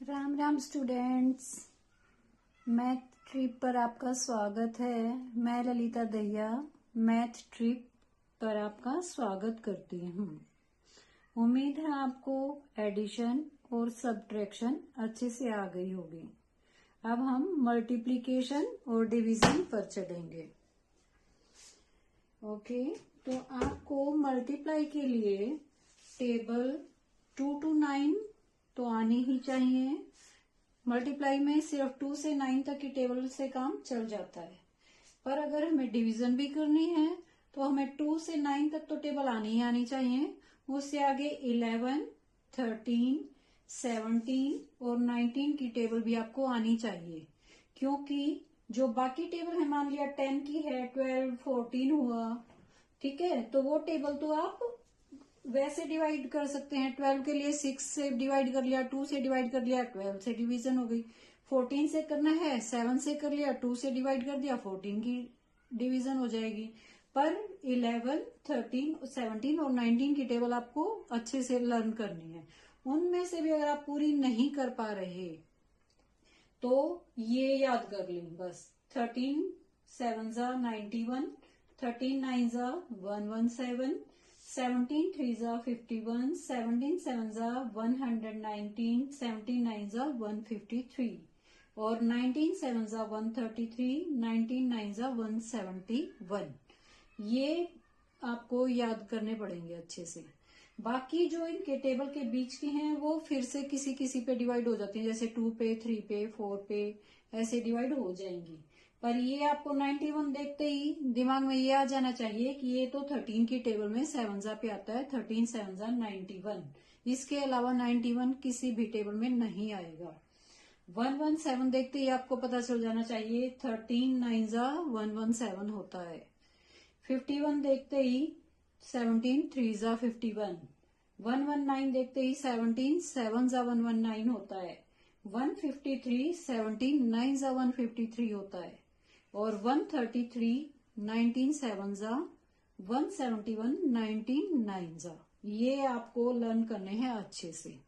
Ram Ram students. Math trip पर आपका स्वागत है। मैं ललिता दहिया मैथ ट्रिप पर आपका स्वागत करती हूँ। उम्मीद है आपको एडिशन और सब्ट्रैक्शन अच्छे से आ गई होगी। अब हम मल्टीप्लिकेशन और डिवीजन पर चलेंगे। ओके, तो आपको मल्टीप्लाई के लिए टेबल 2 to 9 तो आनी ही चाहिए। मल्टीप्लाई में सिर्फ 2 से 9 तक की टेबल से काम चल जाता है, पर अगर हमें डिवीजन भी करनी है तो हमें 2 से 9 तक तो टेबल आनी ही आनी चाहिए। उससे आगे 11, 13, 17 और 19 की टेबल भी आपको आनी चाहिए, क्योंकि जो बाकी टेबल है, मान लिया 10 की है, 12, 14 हुआ, ठीक है, तो वो टेबल तो आप वैसे डिवाइड कर सकते हैं। 12 के लिए 6 से डिवाइड कर लिया, 2 से डिवाइड कर लिया, 12 से डिवीजन हो गई। 14 से करना है, 7 से कर लिया, 2 से डिवाइड कर दिया, 14 की डिवीजन हो जाएगी। पर 11, 13, 17 और 19 की टेबल आपको अच्छे से लर्न करनी है। उनमें से भी अगर आप पूरी नहीं कर पा रहे तो ये याद कर लें बस। 13 7 जा 91, 13 9 जा 117, 17 3 जा 51, 17 7 जा 119, 17 9 जा 153 और 19 7 जा 133, 19 9 जा 171। ये आपको याद करने पड़ेंगे अच्छे से। बाकी जो इनके टेबल के बीच के हैं वो फिर से किसी किसी पे डिवाइड हो जाती हैं, जैसे 2 पे, 3 पे, 4 पे, ऐसे डिवाइड हो जाएंगी। पर ये आपको 91 देखते ही दिमाग में ये आ जाना चाहिए कि ये तो 13 की टेबल में 7 जा पे आता है। 13 7 जा 91, इसके अलावा 91 किसी भी टेबल में नहीं आएगा। 117 देखते ही आपको पता चल जाना चाहिए 13 9 जा 117 होता है। 51 देखते ही 17 3 जा 51, 119 देखते ही 17 7 जा 119 होता है, 153 17 9 जा 153 होता है और 133 19 7 जा 171, 19 9 जा। ये आपको लर्न करने हैं अच्छे से।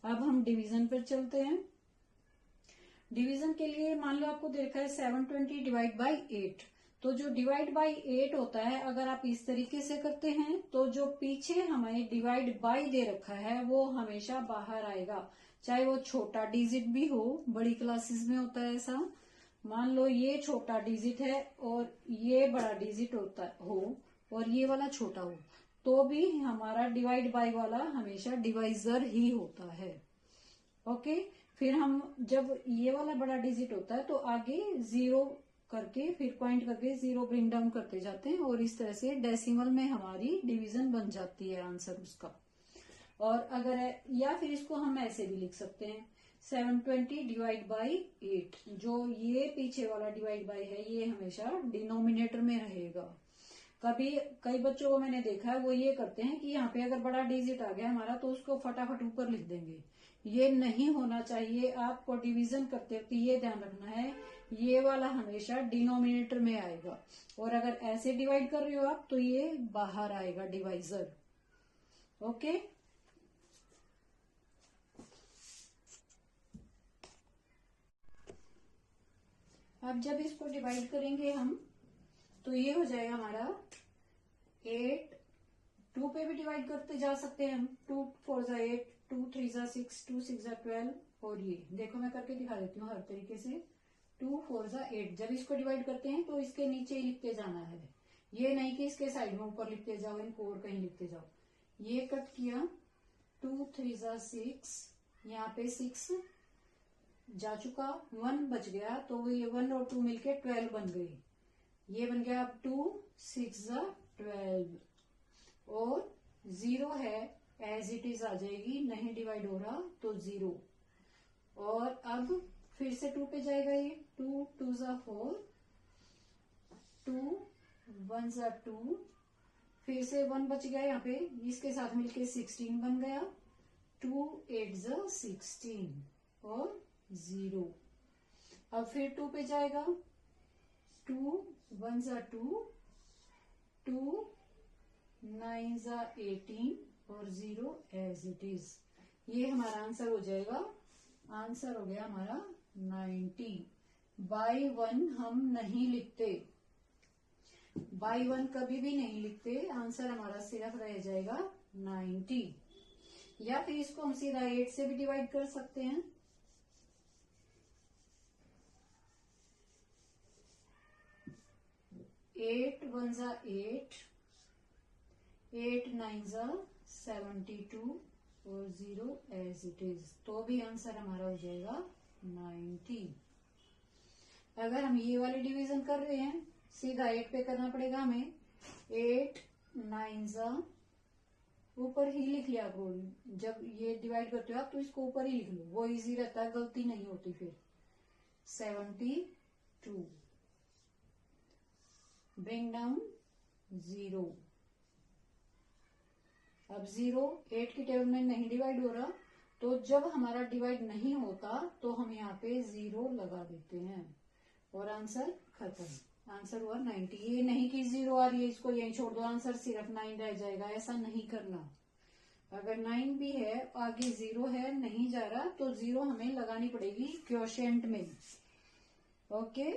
अब हम डिवीजन पर चलते हैं। डिवीजन के लिए मान लो आपको देखा है 720 डिवाइड बाई 8, तो जो डिवाइड बाई 8 होता है, अगर आप इस तरीके से करते हैं तो जो पीछे हमें डिवाइड बाई दे रखा है वो हमेशा बाहर आएगा, चाहे वो छोटा डिजिट भी हो। बड़ी क्लासेस में होता है ऐसा। मान लो ये छोटा डिजिट है और ये बड़ा डिजिट होता हो और ये वाला छोटा हो, तो भी हमारा डिवाइड बाई वाला हमेशा डिवाइजर ही होता है। ओके, फिर हम जब ये वाला बड़ा डिजिट होता है तो आगे जीरो करके, फिर पॉइंट करके जीरो ब्रिंग डाउन करते जाते हैं और इस तरह से डेसिमल में हमारी डिवीजन बन जाती है आंसर उसका। और अगर या फिर इसको हम ऐसे भी लिख सकते हैं 720 डिवाइड बाई 8। जो ये पीछे वाला डिवाइड बाई है ये हमेशा डिनोमिनेटर में रहेगा। कभी कई बच्चों को मैंने देखा है वो ये करते हैं कि यहाँ पे अगर बड़ा डिजिट आ गया हमारा तो उसको फटाफट ऊपर लिख देंगे। ये नहीं होना चाहिए। आपको डिवीजन करते वक्त ये ध्यान रखना है ये वाला हमेशा डिनोमिनेटर में आएगा, और अगर ऐसे डिवाइड कर रहे हो आप तो ये बाहर आएगा डिवाइजर। ओके, अब जब इसको डिवाइड करेंगे हम तो ये हो जाएगा हमारा 8। 2 पे भी डिवाइड करते जा सकते हैं हम। 2 4 जा 8, 2 3 जा 6, 2 6 जा 12। और ये देखो मैं करके दिखा देती हूँ हर तरीके से। 2 4 जा 8, जब इसको डिवाइड करते हैं तो इसके नीचे ही लिखते जाना है, ये नहीं कि इसके साइड में ऊपर लिखते जाओ, इनको और कहीं लिखते जाओ। ये कट किया, 2 3 जा 6, यहाँ पे 6 जा चुका, 1 बच गया, तो ये 1 और 2 मिलके 12 बन गई। ये बन गया अब 2 6 जा 12, और 0 है एज इट इज आ जाएगी, नहीं डिवाइड हो रहा तो 0। और अब फिर से 2 पे जाएगा, ये 2 2 जा 4, 2 1 जा 2, फिर से 1 बच गया यहाँ पे, इसके साथ मिलके 16 बन गया, 2 8 जा 16 और 0। अब फिर 2 पे जाएगा, 2 1 जा 2, 2 9 जा 18 और 0 एज इट इज। ये हमारा आंसर हो जाएगा आंसर हो गया हमारा 90। बाई 1 हम नहीं लिखते, बाई 1 कभी भी नहीं लिखते, आंसर हमारा सिर्फ रह जाएगा 90। या फिर इसको हम सीधा 8 से भी डिवाइड कर सकते हैं। 8 1 जा 8, 8 9 जा 72 और 0 एज इट इज, तो भी आंसर हमारा हो जाएगा 90। अगर हम ये वाली डिवीजन कर रहे हैं, सीधा 8 पे करना पड़ेगा हमें। 8 9 जा, ऊपर ही लिख लिया करो, जब ये डिवाइड करते हो आप तो इसको ऊपर ही लिख लो, वो इजी रहता है, गलती नहीं होती फिर। 72, ब्रिंग डाउन 0। अब 0 8 की टेबल में नहीं डिवाइड हो रहा, तो जब हमारा डिवाइड नहीं होता तो हम यहाँ पे 0 लगा देते हैं और आंसर खत्म। आंसर हुआ 90। ये नहीं कि 0 आ रही है इसको यहीं छोड़ दो, आंसर सिर्फ 9 रह जाएगा, ऐसा नहीं करना। अगर 9 भी है आगे 0 है नहीं जा रहा तो 0 हमें लगानी पड़ेगी क्वोशिएंट में। ओके।